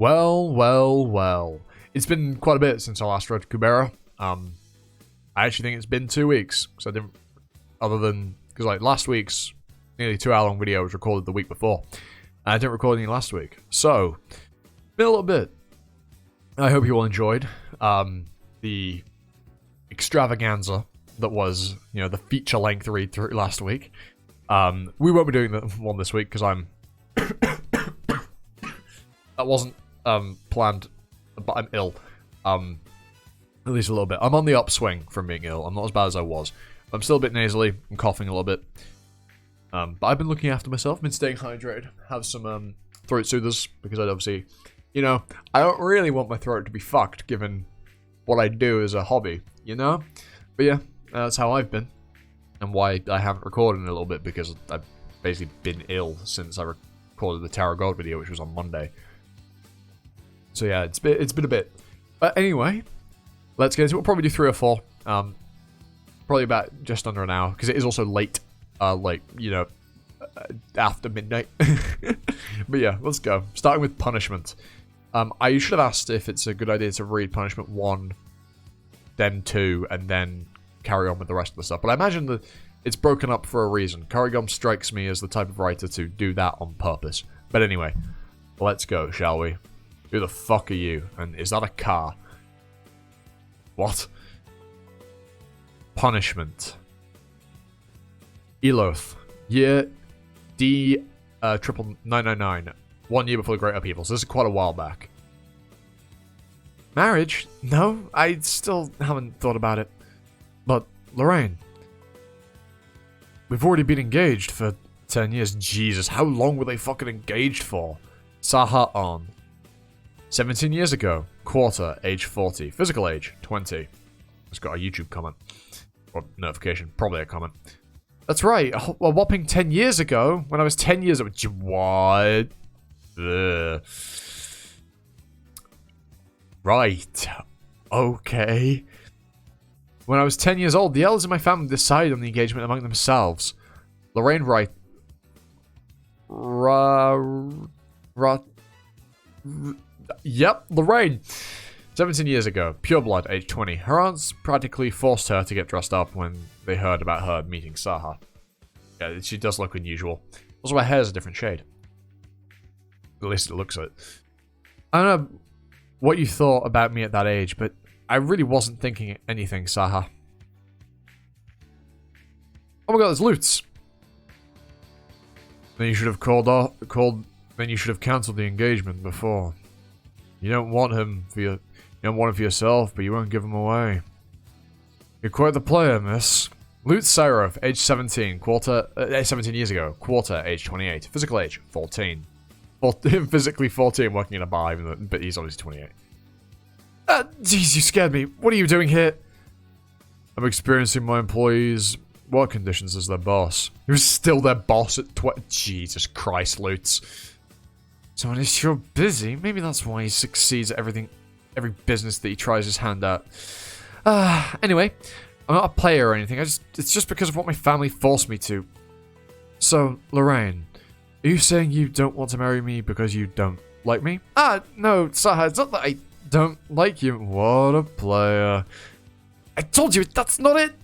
Well. It's been quite a bit since I last read Kubera. I actually think it's been 2 weeks, because I didn't, because like last week's nearly 2-hour-long video was recorded the week before. I didn't record any last week. So, been a little bit. I hope you all enjoyed the extravaganza that was, the feature-length read-through last week. We won't be doing the one this week, because I'm... That wasn't planned, but I'm ill. At least a little bit. I'm on the upswing from being ill. I'm not as bad as I was. I'm still a bit nasally. I'm coughing a little bit. But I've been looking after myself. I've been staying hydrated. Have some throat soothers, because I'd obviously, I don't really want my throat to be fucked, given what I do as a hobby, But yeah, that's how I've been. And why I haven't recorded in a little bit, because I've basically been ill since I recorded the Tower of God video, which was on Monday. So yeah, it's been a bit. But anyway, let's get into it. We'll probably do 3 or 4. Probably about just under an hour, because it is also late. After midnight. But yeah, let's go. Starting with punishment. I should have asked if it's a good idea to read punishment 1, then 2, and then carry on with the rest of the stuff. But I imagine that it's broken up for a reason. Karigom strikes me as the type of writer to do that on purpose. But anyway, let's go, shall we? Who the fuck are you? And is that a car? What? Punishment. Eloth. Year D 999. 1 year before the Great Upheaval. So this is quite a while back. Marriage? No, I still haven't thought about it. But, Lorraine. We've already been engaged for 10 years. Jesus, how long were they fucking engaged for? Saha on. 17 years ago. Quarter, age 40. Physical age, 20. Just got a YouTube comment. Or notification. Probably a comment. That's right. A whopping 10 years ago. When I was 10 years old. What? Ugh. Right. Okay. When I was 10 years old, the elders in my family decided on the engagement among themselves. Lorraine Wright. Yep, Lorraine. 17 years ago. Pure blood, age 20. Her aunts practically forced her to get dressed up when they heard about her meeting Saha. Yeah, she does look unusual. Also, her hair's a different shade. At least it looks it. I don't know what you thought about me at that age, but I really wasn't thinking anything, Saha. Oh my god, there's loots. Then you should have then you should have cancelled the engagement before. You don't want him for yourself, but you won't give him away. You're quite the player, miss. Lute Sairov, age 17, 17 years ago. Quarter, age 28. Physical age, 14. Physically 14, working in a bar, but he's obviously 28. Jeez, you scared me. What are you doing here? I'm experiencing my employees' work conditions as their boss. You're still their boss at Jesus Christ, Lutz. So if you're busy, maybe that's why he succeeds at every business that he tries his hand at. Anyway, I'm not a player or anything. It's just because of what my family forced me to. So, Lorraine, are you saying you don't want to marry me because you don't like me? No, Saha, it's not that I don't like you. What a player. I told you, that's not it.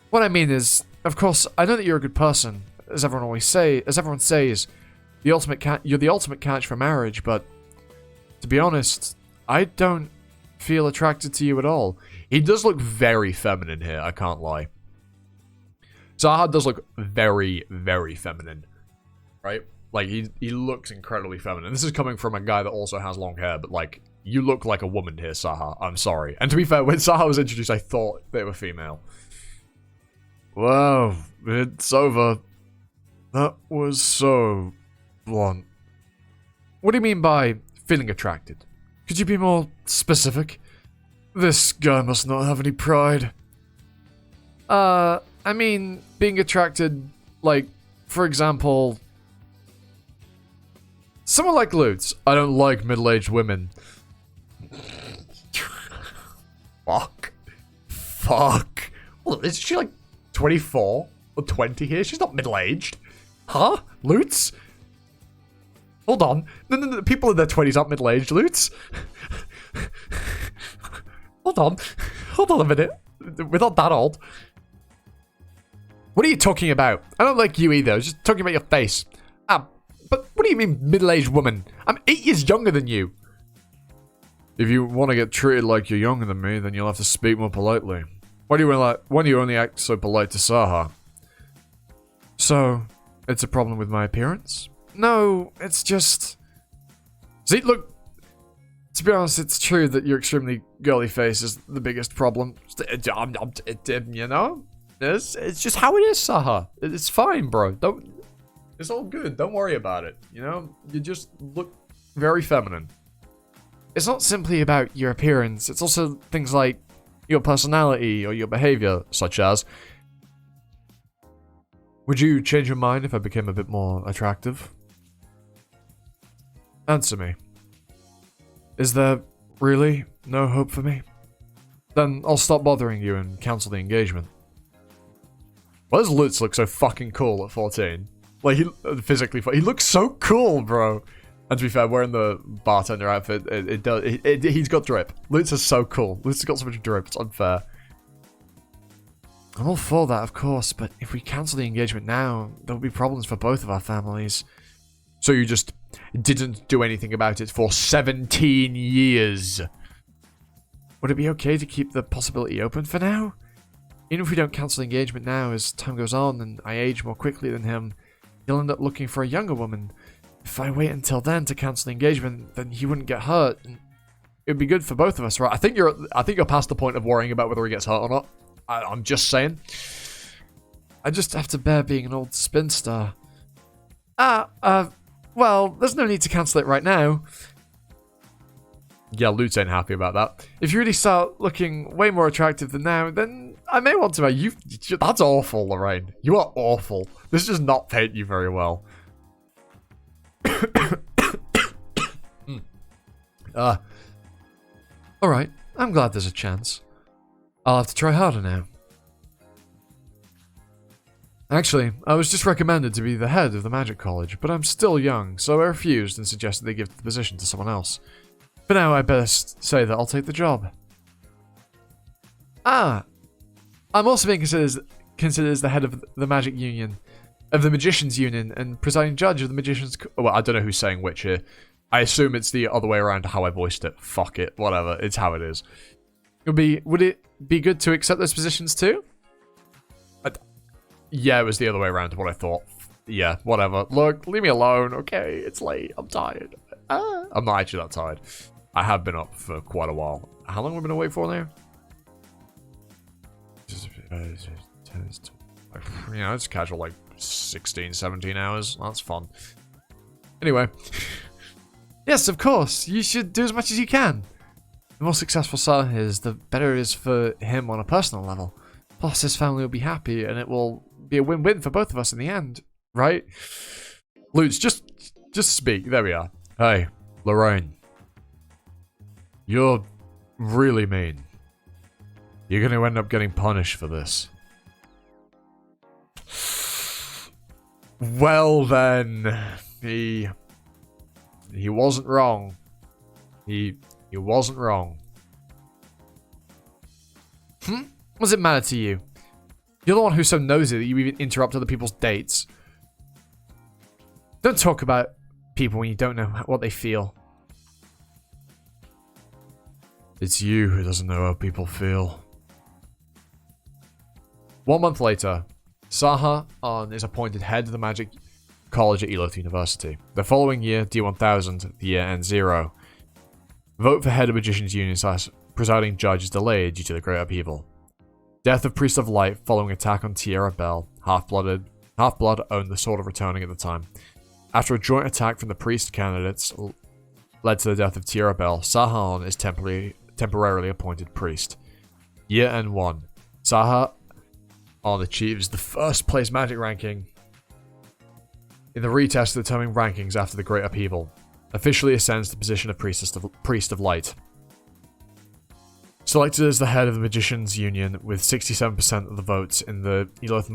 What I mean is, of course, I know that you're a good person, as everyone says. You're the ultimate catch for marriage, but to be honest, I don't feel attracted to you at all. He does look very feminine here, I can't lie. Saha does look very, very feminine, right? Like, he looks incredibly feminine. This is coming from a guy that also has long hair, but like, you look like a woman here, Saha. I'm sorry. And to be fair, when Saha was introduced, I thought they were female. Wow, it's over. That was so blunt. What do you mean by feeling attracted? Could you be more specific? This guy must not have any pride. I mean, being attracted, like, for example, someone like Lutz. I don't like middle-aged women. Fuck. Well, is she like 24 or 20 here? She's not middle-aged. Huh? Lutz? Hold on. No. People in their 20s aren't middle-aged, Lutz. Hold on. Hold on a minute. We're not that old. What are you talking about? I don't like you either. I was just talking about your face. But what do you mean, middle-aged woman? I'm 8 years younger than you. If you want to get treated like you're younger than me, then you'll have to speak more politely. Why do you only act so polite to Saha? So, it's a problem with my appearance? No, it's just... See, look, to be honest, it's true that your extremely girly face is the biggest problem. You know? It's just how it is, Saha. It's fine, bro. It's all good. Don't worry about it. You know? You just look very feminine. It's not simply about your appearance. It's also things like your personality or your behavior, such as... Would you change your mind if I became a bit more attractive? Answer me. Is there really no hope for me? Then I'll stop bothering you and cancel the engagement. Why does Lutz look so fucking cool at 14? Like, he looks so cool, bro. And to be fair, wearing the bartender outfit, he's got drip. Lutz is so cool. Lutz has got so much drip, it's unfair. I'm all for that, of course, but if we cancel the engagement now, there'll be problems for both of our families. So you just didn't do anything about it for 17 years. Would it be okay to keep the possibility open for now? Even if we don't cancel the engagement now, as time goes on and I age more quickly than him, he'll end up looking for a younger woman. If I wait until then to cancel the engagement, then he wouldn't get hurt. And it'd be good for both of us, right? I think you're past the point of worrying about whether he gets hurt or not. I'm just saying. I just have to bear being an old spinster. Well, there's no need to cancel it right now. Yeah, Lutz ain't happy about that. If you really start looking way more attractive than now, then I may want to marry you. That's awful, Lorraine. You are awful. This does not paint you very well. Alright, I'm glad there's a chance. I'll have to try harder now. Actually, I was just recommended to be the head of the magic college, but I'm still young, so I refused and suggested they give the position to someone else. For now, I best say that I'll take the job. I'm also being considered as the head of the magic union, of the magicians union, and presiding judge of the magicians. Well, I don't know who's saying which here. I assume it's the other way around how I voiced it. Fuck it, whatever. It's how it is. Would it be good to accept those positions too? Yeah, it was the other way around to what I thought. Yeah, whatever. Look, leave me alone, okay? It's late. I'm tired. I'm not actually that tired. I have been up for quite a while. How long have we been awake for now? You know, it's casual, like 16, 17 hours. That's fun. Anyway. Yes, of course. You should do as much as you can. The more successful Saha is, the better it is for him on a personal level. Plus, his family will be happy, and it will be a win-win for both of us in the end. Right? Lutz, just speak. There we are. Hey, Lorraine. You're really mean. You're going to end up getting punished for this. Well then, he wasn't wrong. He wasn't wrong. What does it matter to you? You're the one who's so nosy that you even interrupt other people's dates. Don't talk about people when you don't know what they feel. It's you who doesn't know how people feel. 1 month later, Saha is appointed head of the Magic College at Eloth University. The following year, D1000, the year ends 0. Vote for head of Magicians Union / presiding judge is delayed due to the Great Upheaval. Death of Priest of Light following attack on Tierra Bell. Half-Blood owned the Sword of Returning at the time. After a joint attack from the priest candidates led to the death of Tierra Bell, Saha is temporarily appointed priest. Year end 1. Saha achieves the first place magic ranking in the retest to determine rankings after the Great Upheaval. Officially ascends to the position of Priest of Light. Selected as the head of the Magicians Union with 67% of the votes in the Eloth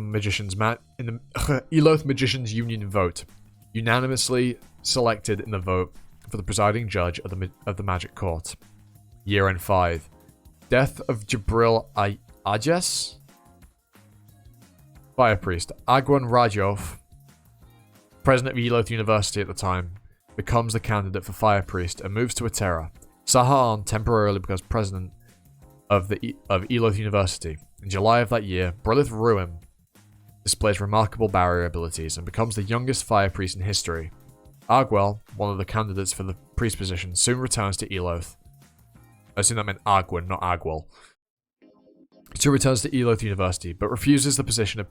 Magicians Union vote. Unanimously selected in the vote for the presiding judge of the Magic Court. Year and 5. Death of Jabril Ajes? Fire Priest. Agwan Rajov, president of Eloth University at the time, becomes the candidate for Fire Priest and moves to Atera. Sahaan temporarily becomes president of Eloth University. In July of that year, Brilith Ruin displays remarkable barrier abilities and becomes the youngest Fire Priest in history. Agwel, one of the candidates for the priest position, soon returns to Eloth. I assume that meant Agwin, not Agwel. Soon returns to Eloth University, but refuses the position of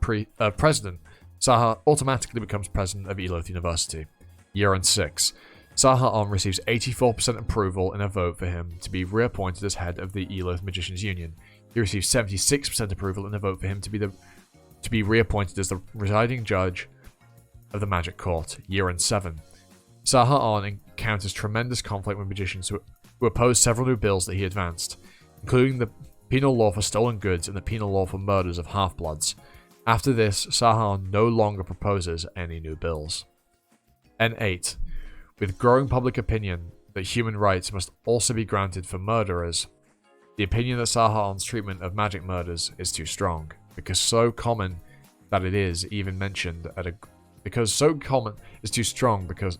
president. Saha automatically becomes president of Eloth University. Year and 6. Saha receives 84% approval in a vote for him to be reappointed as head of the Eloth Magicians Union. He receives 76% approval in a vote for him to be reappointed as the presiding judge of the Magic Court. Year and 7. Saha encounters tremendous conflict with magicians who oppose several new bills that he advanced, including the penal law for stolen goods and the penal law for murders of half-bloods. After this, Sahan no longer proposes any new bills. N8. With growing public opinion that human rights must also be granted for murderers, the opinion that Sahan's treatment of magic murders is too strong, because so common that it is even mentioned at a... Because so common is too strong because...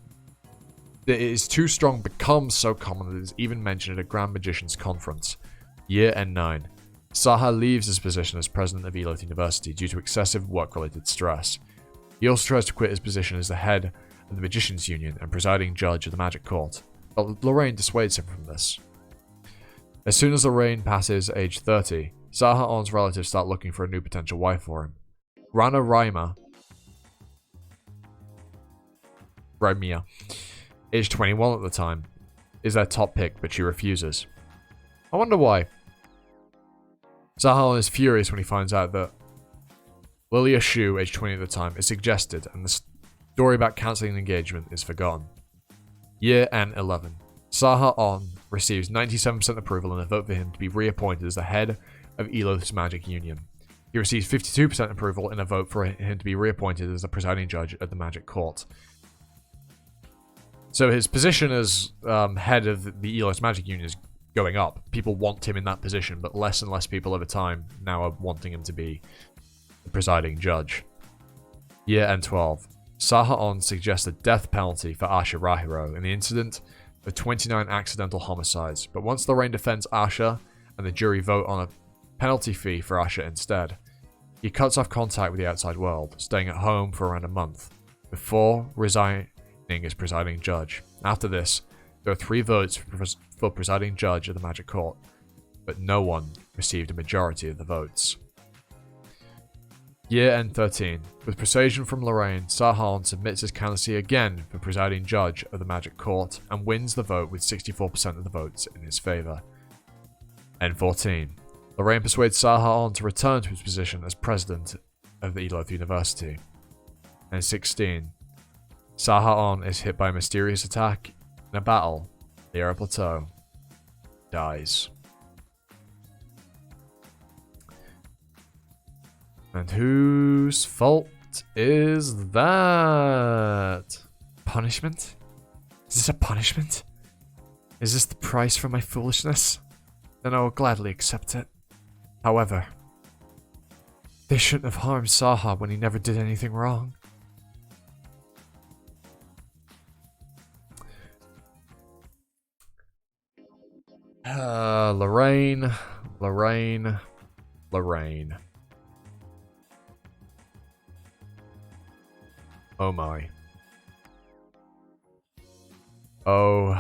It is too strong becomes so common that it is even mentioned at a Grand Magician's Conference. Year and 9. Saha leaves his position as president of Eloth University due to excessive work-related stress. He also tries to quit his position as the head of the Magicians Union and presiding judge of the Magic Court, but Lorraine dissuades him from this. As soon as Lorraine passes age 30, Sahaon's relatives start looking for a new potential wife for him. Rana Raima, age 21 at the time, is their top pick, but she refuses. I wonder why. Sahan is furious when he finds out that Lilia Shu, age 20 at the time, is suggested, and the story about cancelling an engagement is forgotten. Year and 11. Saha receives 97% approval in a vote for him to be reappointed as the head of Eloth's Magic Union. He receives 52% approval in a vote for him to be reappointed as the presiding judge at the Magic Court. So his position as head of the Eloth's Magic Union is going up. People want him in that position, but less and less people over time now are wanting him to be the presiding judge. Year and 12. Saha suggests a death penalty for Asha Rahiro in the incident of 29 accidental homicides, but once Lorraine defends Asha and the jury vote on a penalty fee for Asha instead, he cuts off contact with the outside world, staying at home for around a month, before resigning as presiding judge. After this, there are 3 votes for presiding judge of the Magic Court, but no one received a majority of the votes. Year end 13. With persuasion from Lorraine, Sahan submits his candidacy again for presiding judge of the Magic Court and wins the vote with 64% of the votes in his favour. End 14. Lorraine persuades Sahan to return to his position as president of the Eloth University. End 16. Sahan is hit by a mysterious attack in a battle. The Air Plateau dies. And whose fault is that? Punishment? Is this a punishment? Is this the price for my foolishness? Then I will gladly accept it. However, they shouldn't have harmed Saha when he never did anything wrong. Lorraine. Oh my. Oh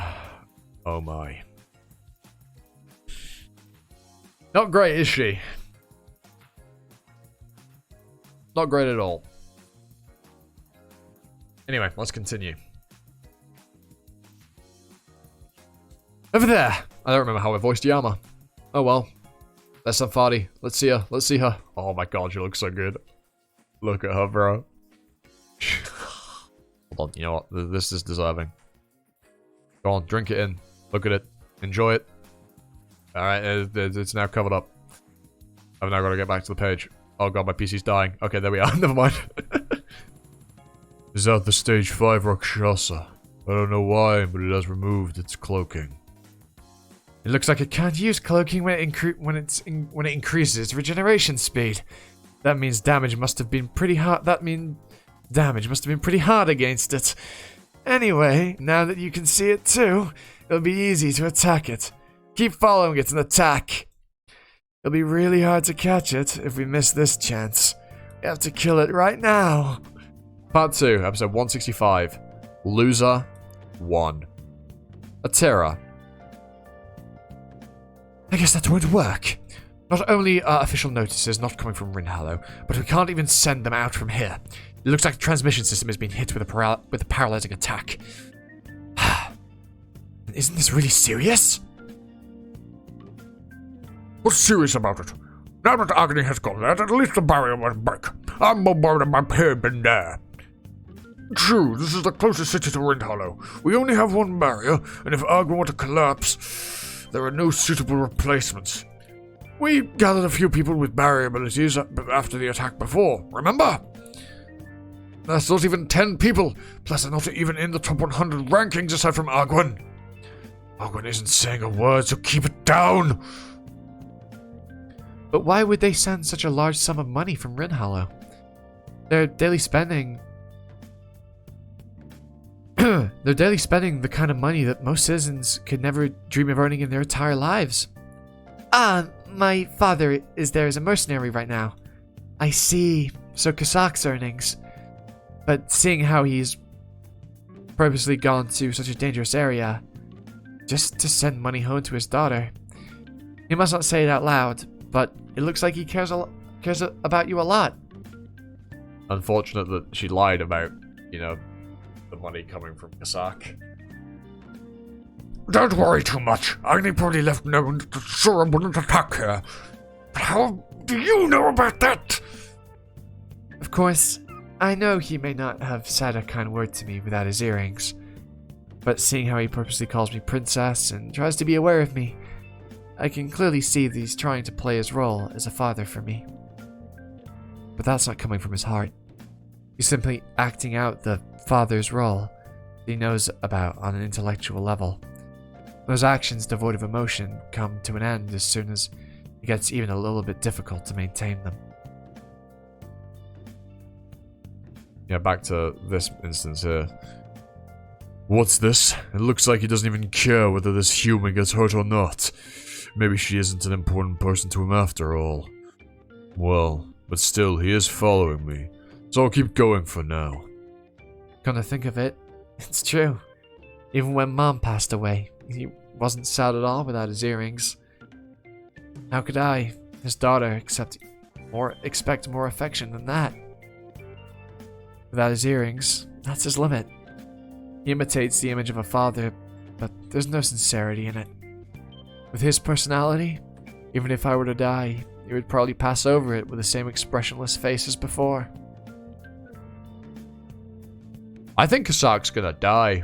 my. Not great, is she? Not great at all. Anyway, let's continue. Over there! I don't remember how I voiced Yama. Oh well. That's Sanfari. Let's see her. Let's see her. Oh my god, she looks so good. Look at her, bro. Hold on, you know what? This is deserving. Go on, drink it in. Look at it. Enjoy it. Alright, it's now covered up. I've now got to get back to the page. Oh god, my PC's dying. Okay, there we are. Never mind. Is that the stage 5 Rakshasa? I don't know why, but it has removed its cloaking. It looks like it can't use cloaking when it increases its regeneration speed. That means damage must have been pretty hard. Against it. Anyway, now that you can see it too, it'll be easy to attack it. Keep following it and attack. It'll be really hard to catch it if we miss this chance. We have to kill it right now. Part 2, episode 165. Loser 1. Atera. I guess that won't work. Not only are official notices not coming from Rinhallow, but we can't even send them out from here. It looks like the transmission system has been hit with a paralyzing attack. Isn't this really serious? What's serious about it? Now that Agni has gone there, at least the barrier won't break. I'm more worried about my peer been there. True, this is the closest city to Rinhallow. We only have one barrier, and if Agni were to collapse, there are no suitable replacements. We gathered a few people with barrier abilities after the attack before, remember? That's not even 10 people, plus they're not even in the top 100 rankings aside from Agwin. Agwin isn't saying a word, so keep it down! But why would they send such a large sum of money from Rinhallow? Their daily spending... They're daily spending the kind of money that most citizens could never dream of earning in their entire lives. My father is there as a mercenary right now. I see. So Kasak's earnings. But seeing how he's purposely gone to such a dangerous area, just to send money home to his daughter. He must not say it out loud, but it looks like he cares about you a lot. Unfortunate that she lied about, the money coming from Kasak. Don't worry too much. Agni probably left knowing that the Sura wouldn't attack here. But how do you know about that? Of course, I know he may not have said a kind word to me without his earrings. But seeing how he purposely calls me princess and tries to be aware of me, I can clearly see that he's trying to play his role as a father for me. But that's not coming from his heart. He's simply acting out the father's role he knows about on an intellectual level. Those actions devoid of emotion come to an end as soon as it gets even a little bit difficult to maintain them. Yeah, back to this instance here. What's this? It looks like he doesn't even care whether this human gets hurt or not. Maybe she isn't an important person to him after all. Well, but still, he is following me, so I'll keep going for now. Come to think of it, it's true. Even when Mom passed away, he wasn't sad at all without his earrings. How could I, his daughter, expect more affection than that? Without his earrings, that's his limit. He imitates the image of a father, but there's no sincerity in it. With his personality, even if I were to die, he would probably pass over it with the same expressionless face as before. I think Kasak's gonna die.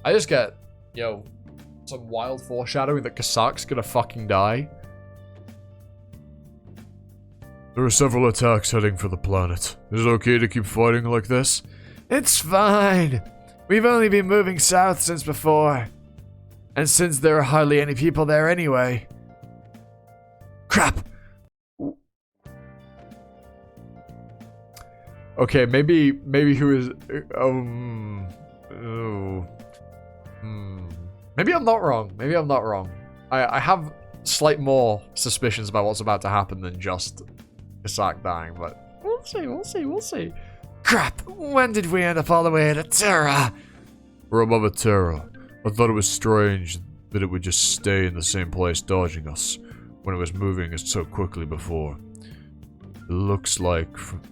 I just get, some wild foreshadowing that Kasak's gonna fucking die. There are several attacks heading for the planet. Is it okay to keep fighting like this? It's fine. We've only been moving south since before. And since there are hardly any people there anyway. Crap! Okay, maybe who is... Maybe I'm not wrong. I have slight more suspicions about what's about to happen than just Kasak dying, but we'll see. Crap! When did we end up all the way at Atera? We're above Atera. I thought it was strange that it would just stay in the same place dodging us, when it was moving so quickly before. It looks like from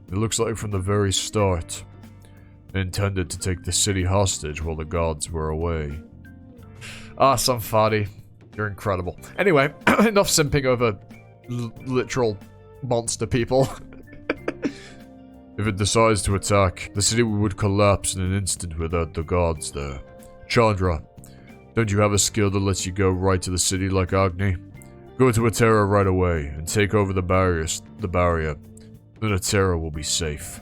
the very start, it intended to take the city hostage while the gods were away. Awesome, Fadi. You're incredible. Anyway, enough simping over literal monster people. If it decides to attack, the city would collapse in an instant without the gods there. Chandra, don't you have a skill that lets you go right to the city like Agni? Go to Atera right away and take over the barrier. Then Atera will be safe.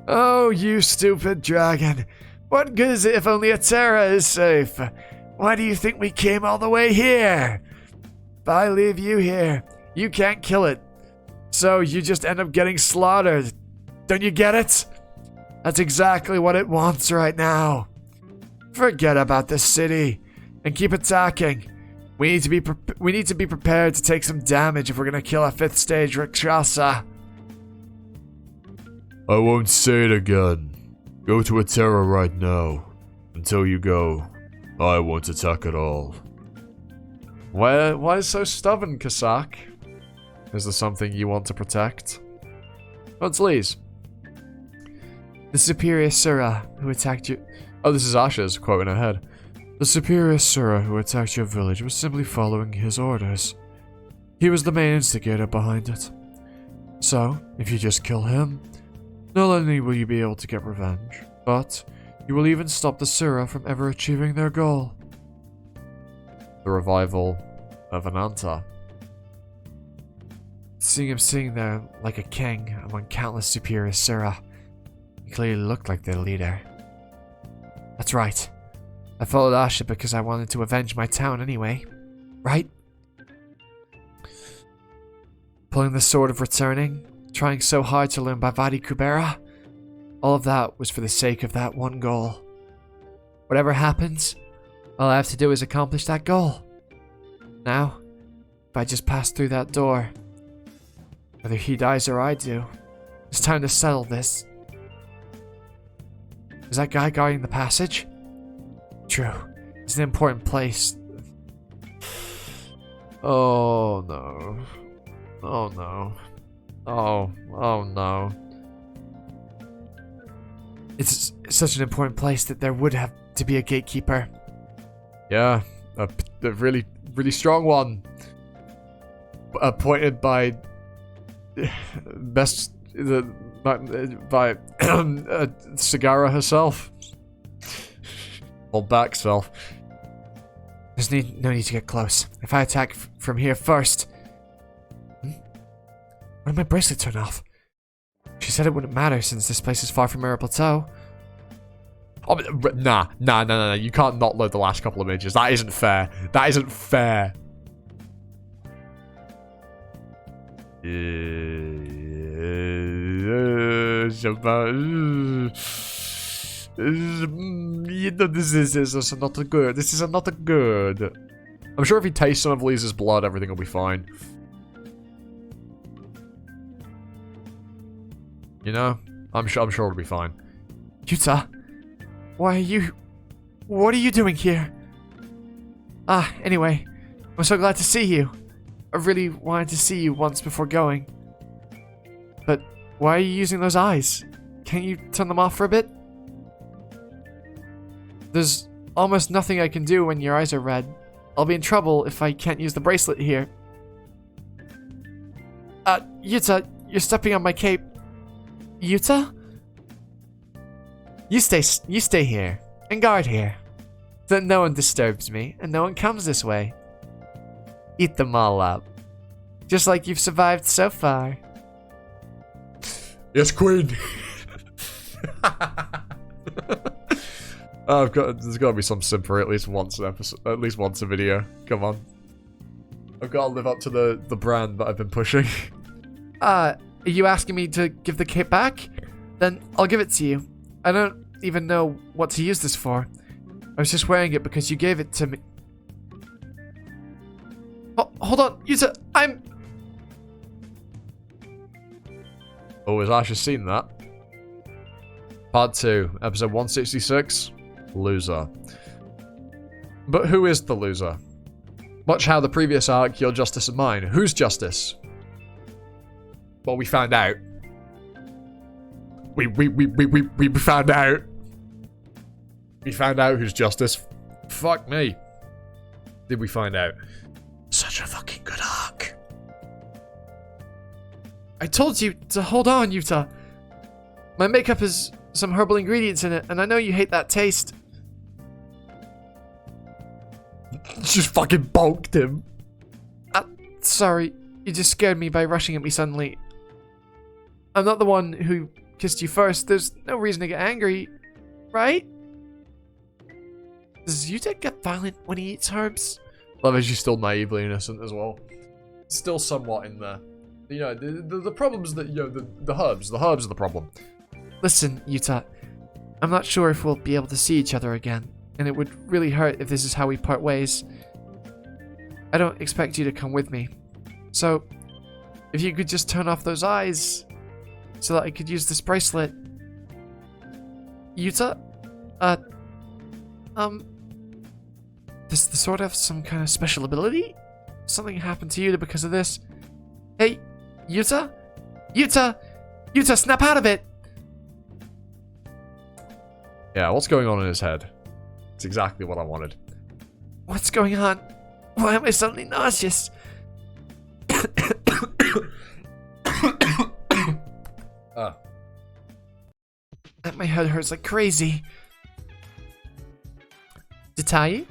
Oh, you stupid dragon. What good is it if only a Terra is safe? Why do you think we came all the way here? If I leave you here, you can't kill it. So you just end up getting slaughtered. Don't you get it? That's exactly what it wants right now. Forget about the city and keep attacking. We need to be prepared to take some damage if we're gonna kill a 5th stage Rakshasa. I won't say it again. Go to a Terra right now. Until you go, I won't attack at all. Why so stubborn, Kasak? Is there something you want to protect? What's Lee's? The superior Sura who attacked you. Oh, this is Asha's quote in her head. The superior Sura who attacked your village was simply following his orders. He was the main instigator behind it. So, if you just kill him, not only will you be able to get revenge, but you will even stop the Sura from ever achieving their goal. The revival of Ananta. Seeing him sitting there like a king among countless superior Sura, he clearly looked like their leader. That's right. I followed Asha because I wanted to avenge my town anyway, right? Pulling the sword of returning, trying so hard to learn Bhavati Kubera, all of that was for the sake of that one goal. Whatever happens, all I have to do is accomplish that goal. Now, if I just pass through that door, whether he dies or I do, it's time to settle this. Is that guy guarding the passage? True. It's an important place. Oh no. Oh no. Oh no. It's such an important place that there would have to be a gatekeeper. Yeah, a really strong one. Appointed by by Sagara herself. Or back self. There's no need to get close. If I attack from here first... Why did my bracelet turn off? She said it wouldn't matter since this place is far from Mirror Plateau. Oh, nah. You can't not load the last couple of images. That isn't fair. That isn't fair. This is not good. This is not good. I'm sure if he tastes some of Lisa's blood, everything will be fine. You know, I'm sure it'll be fine. Yuta, what are you doing here? Anyway, I'm so glad to see you. I really wanted to see you once before going. But why are you using those eyes? Can't you turn them off for a bit? There's almost nothing I can do when your eyes are red. I'll be in trouble if I can't use the bracelet here. Yuta, you're stepping on my cape. Yuta? You stay here, and guard here. Then no one disturbs me, and no one comes this way. Eat them all up. Just like you've survived so far. Yes, Queen! There's gotta be some simper at least once an episode, at least once a video. Come on. I've gotta live up to the brand that I've been pushing. Are you asking me to give the cape back? Then I'll give it to you. I don't even know what to use this for. I was just wearing it because you gave it to me. Oh, hold on, Yuta, Oh, has Asha seen that? Part 2, episode 166, Loser. But who is the loser? Much how the previous arc, Your Justice and Mine. Who's Justice? Well, we found out. We found out. We found out who's Justice. Fuck me. Did we find out? Such a fucking good arc. I told you to hold on, Yuta. My makeup has some herbal ingredients in it, and I know you hate that taste. Just fucking bulked him. Sorry, you just scared me by rushing at me suddenly. I'm not the one who kissed you first, there's no reason to get angry, right? Does Yuta get violent when he eats herbs? Love is she's still naively innocent as well. Still somewhat in there. You know, the problems that, you know, the herbs are the problem. Listen, Yuta, I'm not sure if we'll be able to see each other again, and it would really hurt if this is how we part ways. I don't expect you to come with me. So, if you could just turn off those eyes, so that I could use this bracelet. Yuta? Does the sword have some kind of special ability? Something happened to Yuta because of this? Hey, Yuta? Yuta! Yuta, snap out of it! Yeah, what's going on in his head? It's exactly what I wanted. What's going on? Why am I suddenly nauseous? My head hurts like crazy. Jatayu?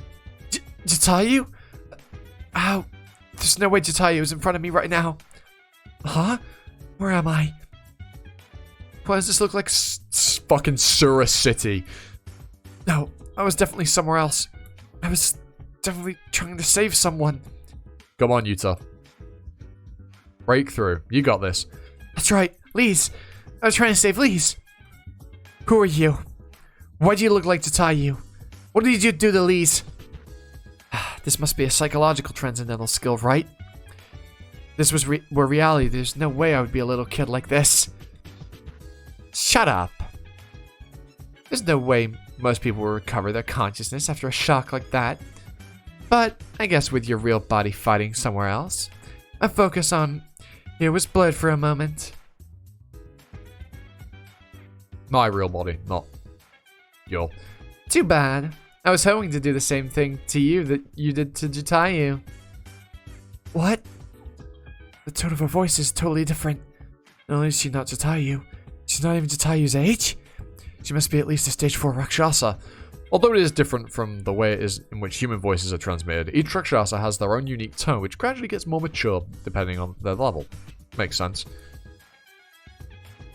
Jatayu? Ow. There's no way Jatayu is in front of me right now. Huh? Where am I? Why does this look like Fucking Sura City. No, I was definitely somewhere else. I was definitely trying to save someone. Come on, Yuta. Breakthrough. You got this. That's right, Lise. I was trying to save Lise. Who are you? Why do you look like Jatayu? What did you do to Lise? This must be a psychological transcendental skill, right? This was were reality. There's no way I would be a little kid like this. Shut up. There's no way most people will recover their consciousness after a shock like that. But I guess with your real body fighting somewhere else, a focus on it was blurred for a moment. My real body, not your. Too bad. I was hoping to do the same thing to you that you did to Jatayu. What? The tone of her voice is totally different. Not only is she not Jatayu, she's not even Jatayu's age. She must be at least a stage 4 Rakshasa. Although it is different from the way it is in which human voices are transmitted, each Rakshasa has their own unique tone, which gradually gets more mature depending on their level. Makes sense.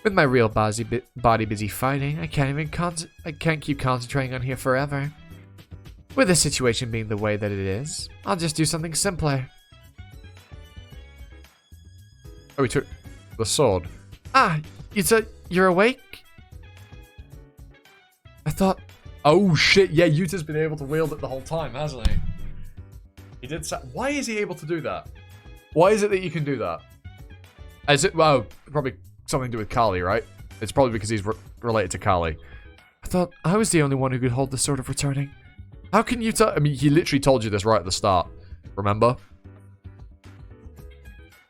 With my real body busy fighting, I can't keep concentrating on here forever. With the situation being the way that it is, I'll just do something simpler. Oh, we took the sword. Ah, you're awake? I thought... Oh shit, yeah, Yuta's been able to wield it the whole time, hasn't he? He did why is he able to do that? Why is it that you can do that? Is it, well, probably something to do with Kali, right? It's probably because he's related to Kali. I thought I was the only one who could hold the sword of returning. How can you I mean, he literally told you this right at the start. Remember?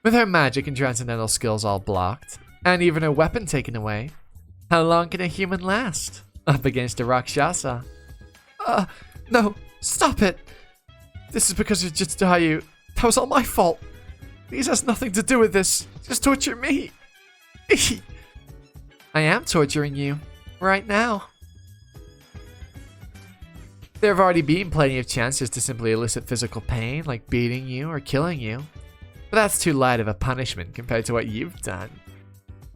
With her magic and transcendental skills all blocked, and even her weapon taken away, how long can a human last? Up against a Rakshasa. No, stop it! This is because of Jatayu. That was all my fault. This has nothing to do with this. Just torture me. I am torturing you. Right now. There have already been plenty of chances to simply elicit physical pain, like beating you or killing you. But that's too light of a punishment compared to what you've done.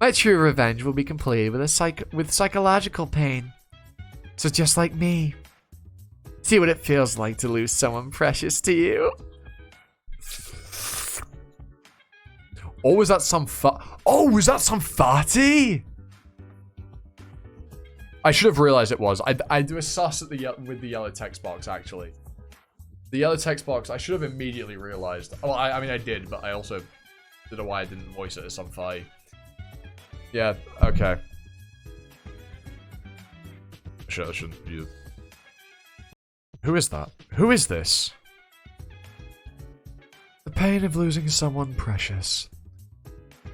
My true revenge will be completed with psychological pain. So just like me. See what it feels like to lose someone precious to you. Or was that some was that some farty? I should have realized it was. I was sus at with the yellow text box, actually. The yellow text box, I should have immediately realized. Well, I mean, I did, but I also don't know why I didn't voice it as some farty. Yeah, okay. I shouldn't use. Who is that? Who is this? The pain of losing someone precious.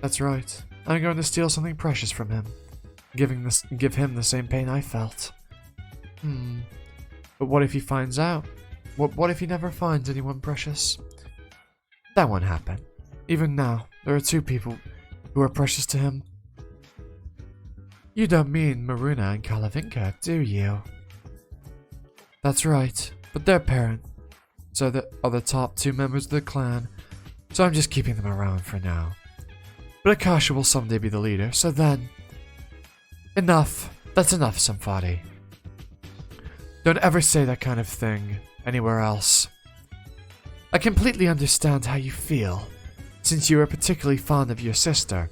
That's right. I'm going to steal something precious from him. Give him the same pain I felt. But what if he finds out? What if he never finds anyone precious? That won't happen. Even now, there are 2 people who are precious to him. You don't mean Maruna and Kalavinka, do you? That's right, but their parents are the top 2 members of the clan, so I'm just keeping them around for now. But Akasha will someday be the leader, so then... Enough. That's enough, Samfadi. Don't ever say that kind of thing anywhere else. I completely understand how you feel, since you are particularly fond of your sister.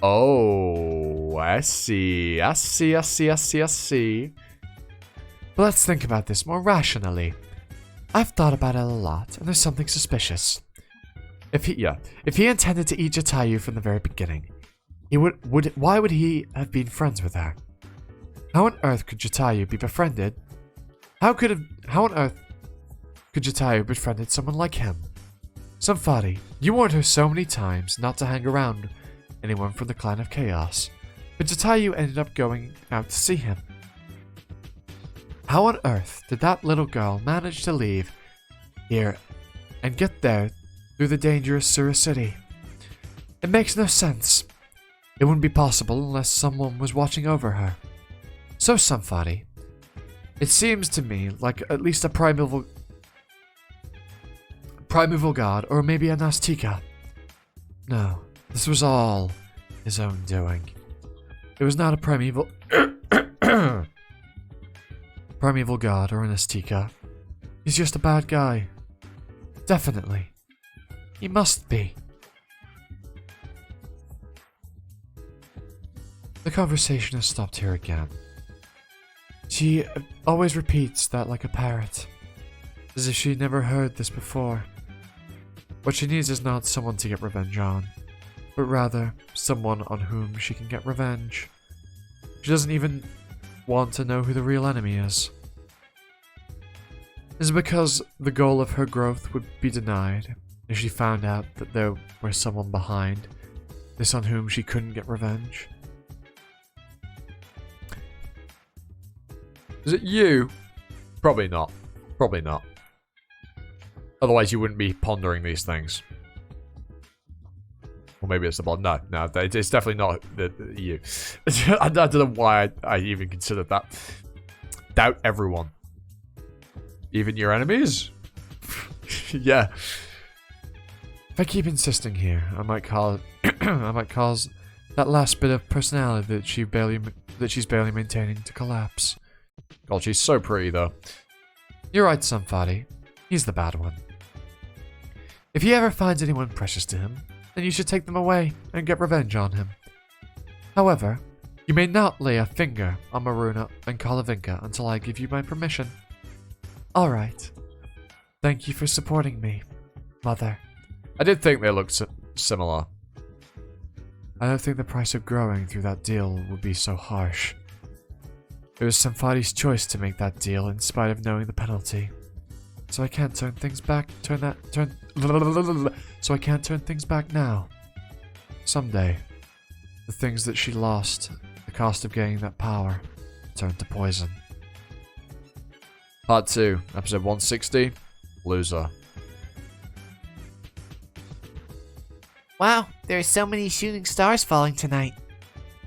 Oh, I see. I see. But let's think about this more rationally. I've thought about it a lot, and there's something suspicious. If he intended to eat Jatayu from the very beginning, why would he have been friends with her? How on earth could Jatayu be befriended? How on earth could Jatayu befriended someone like him? Samfadi, you warned her so many times not to hang around anyone from the Clan of Chaos, but Jatayu ended up going out to see him. How on earth did that little girl manage to leave here and get there through the dangerous Sura City? It makes no sense. It wouldn't be possible unless someone was watching over her. So, Samfadi, it seems to me like at least a primeval god, or maybe a Nastika. No, this was all his own doing. It was not a primeval god or a Nastika. He's just a bad guy. Definitely. He must be. The conversation has stopped here again. She always repeats that like a parrot, as if she never heard this before. What she needs is not someone to get revenge on, but rather someone on whom she can get revenge. She doesn't even want to know who the real enemy is. Is it because the goal of her growth would be denied if she found out that there was someone behind this on whom she couldn't get revenge? Is it you? Probably not. Probably not. Otherwise, you wouldn't be pondering these things. Or maybe it's the bot. No, it's definitely not you. I don't know why I even considered that. Doubt everyone. Even your enemies? Yeah. If I keep insisting here, I might cause that last bit of personality that she's barely maintaining to collapse. God, she's so pretty though. You're right, Samfadi. He's the bad one. If he ever finds anyone precious to him, then you should take them away and get revenge on him. However, you may not lay a finger on Maruna and Kalavinka until I give you my permission. Alright. Thank you for supporting me, Mother. I did think they looked similar. I don't think the price of growing through that deal would be so harsh. It was Samfadi's choice to make that deal in spite of knowing the penalty. So I can't turn things back now. Someday, the things that she lost, the cost of gaining that power, turned to poison. Part 2, episode 160, Loser. Wow, there are so many shooting stars falling tonight.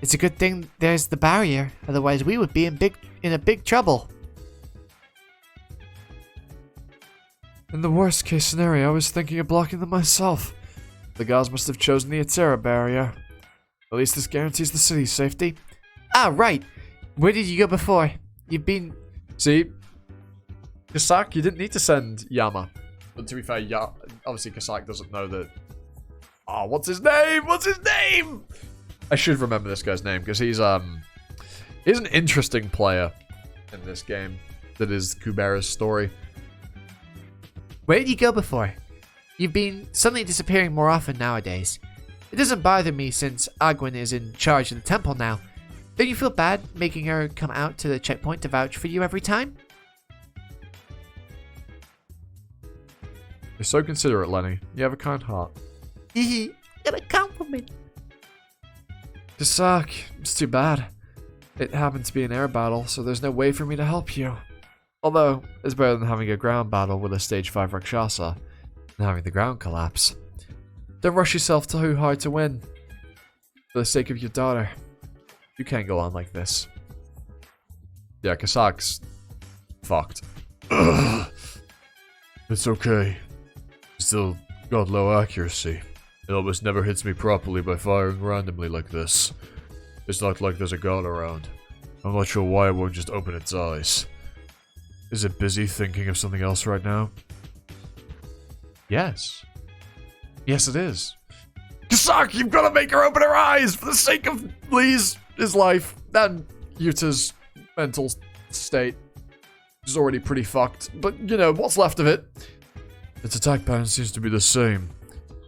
It's a good thing there's the barrier, otherwise we would be in a big trouble. In the worst case scenario, I was thinking of blocking them myself. The gods must have chosen the Atera barrier. At least this guarantees the city's safety. Ah, right. Where did you go before? You've been... See? Kasak, you didn't need to send Yama. But to be fair, obviously Kasak doesn't know that... Oh, what's his name? What's his name? I should remember this guy's name, because he's an interesting player in this game. That is Kubera's story. Where did you go before? You've been suddenly disappearing more often nowadays. It doesn't bother me since Agwin is in charge of the temple now. Don't you feel bad making her come out to the checkpoint to vouch for you every time? You're so considerate, Lenny. You have a kind heart. Got a compliment. Kasak, it's too bad. It happened to be an air battle, so there's no way for me to help you. Although, it's better than having a ground battle with a stage 5 Rakshasa and having the ground collapse. Don't rush yourself too hard to win. For the sake of your daughter. You can't go on like this. Yeah, Kasak's fucked. It's okay. Still Got low accuracy. It almost never hits me properly by firing randomly like this. It's not like there's a god around. I'm not sure why it won't just open its eyes. Is it busy thinking of something else right now? Yes. Yes, it is. Kasak, you've got to make her open her eyes for the sake of Lee's his life and Yuta's mental state. She's already pretty fucked, but you know, what's left of it? Its attack pattern seems to be the same,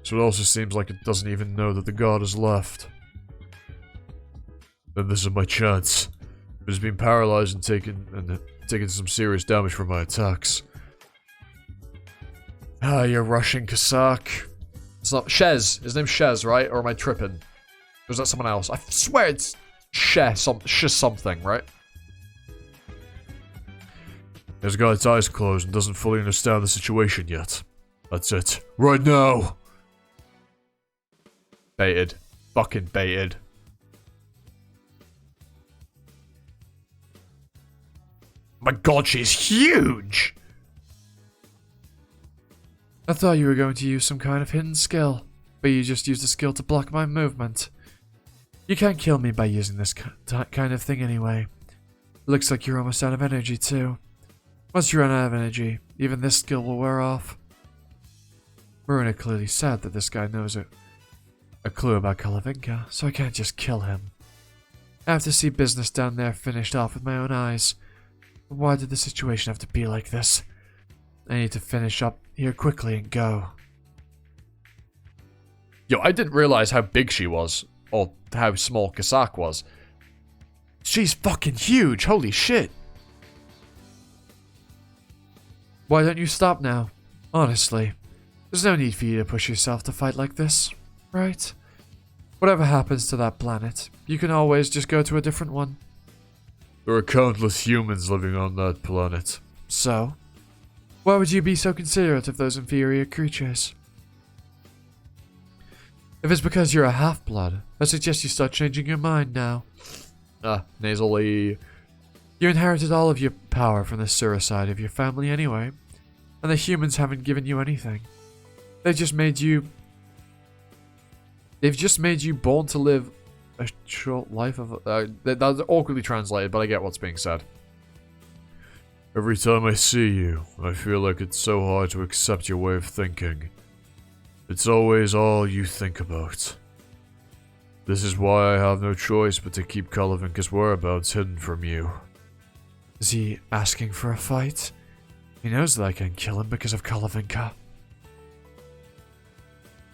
so it also seems like it doesn't even know that the god is left. Then this is my chance. It has been paralyzed and taken some serious damage from my attacks. Ah, you're rushing, Kasak. It's not Shez. His name's Shez, right? Or am I tripping? Or is that someone else? I swear it's something, right? He's got its eyes closed and doesn't fully understand the situation yet. That's it. Right now! Baited. Fucking baited. My god, she's huge! I thought you were going to use some kind of hidden skill, but you just used a skill to block my movement. You can't kill me by using this kind of thing anyway. Looks like you're almost out of energy too. Once you run out of energy, even this skill will wear off. Maruna clearly said that this guy knows a clue about Kalavinka, so I can't just kill him. I have to see business down there finished off with my own eyes. Why did the situation have to be like this? I need to finish up here quickly and go. Yo, I didn't realize how big she was, or how small Kasak was. She's fucking huge, holy shit. Why don't you stop now? Honestly, there's no need for you to push yourself to fight like this, right? Whatever happens to that planet, you can always just go to a different one. There are countless humans living on that planet. So? Why would you be so considerate of those inferior creatures? If it's because you're a half-blood, I suggest you start changing your mind now. Nasally. You inherited all of your power from the Sura side of your family anyway, and the humans haven't given you anything. They've just made you born to live a short life of... that's awkwardly translated, but I get what's being said. Every time I see you, I feel like it's so hard to accept your way of thinking. It's always all you think about. This is why I have no choice but to keep Kalavinka's whereabouts hidden from you. Is he asking for a fight? He knows that I can kill him because of Kalavinka.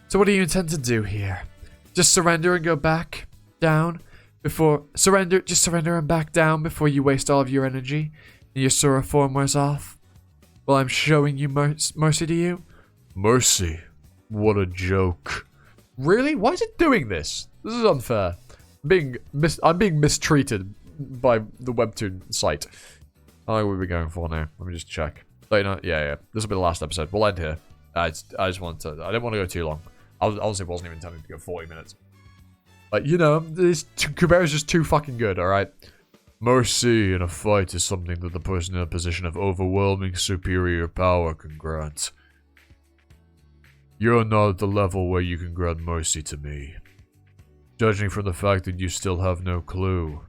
So what do you intend to do here? Just surrender and go back down before... Just surrender and back down before you waste all of your energy and your Sura form wears off? Well, I'm showing you mercy to you? Mercy? What a joke. Really? Why is it doing this? This is unfair. I'm being mistreated by the webtoon site. How long are we going for now? Let me just check. Yeah. This will be the last episode. We'll end here. I didn't want to go too long. I honestly wasn't even intending to go 40 minutes. Like, you know, Kubera's just too fucking good, alright? Mercy in a fight is something that the person in a position of overwhelming superior power can grant. You're not at the level where you can grant mercy to me. Judging from the fact that you still have no clue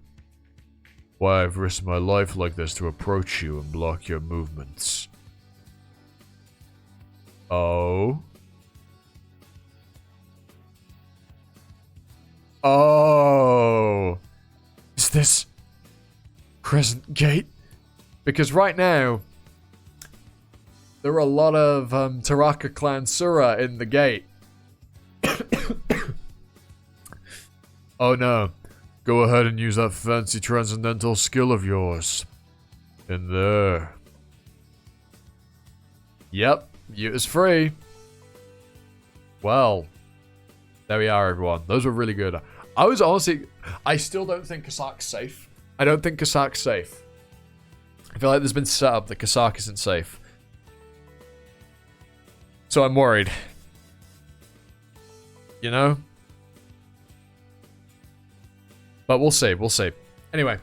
why I've risked my life like this to approach you and block your movements. Oh? Oh! Is this Crescent Gate? Because right now, there are a lot of Taraka clan Sura in the gate. Oh no. Go ahead and use that fancy transcendental skill of yours. In there. Yep, Yuta's free. Well, there we are, everyone. Those were really good. I still don't think Kasak's safe. I don't think Kasak's safe. I feel like there's been set up that Kasak isn't safe. So I'm worried. You know? But we'll see, Anyway.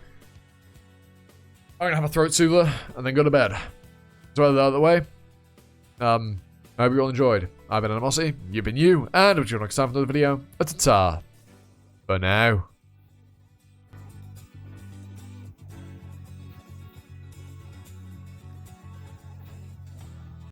I'm gonna have a throat soother and then go to bed. So out of the way. I hope you all enjoyed. I've been Animosity, you've been you, and we'll see you next time for another video. Ta-ta. For now.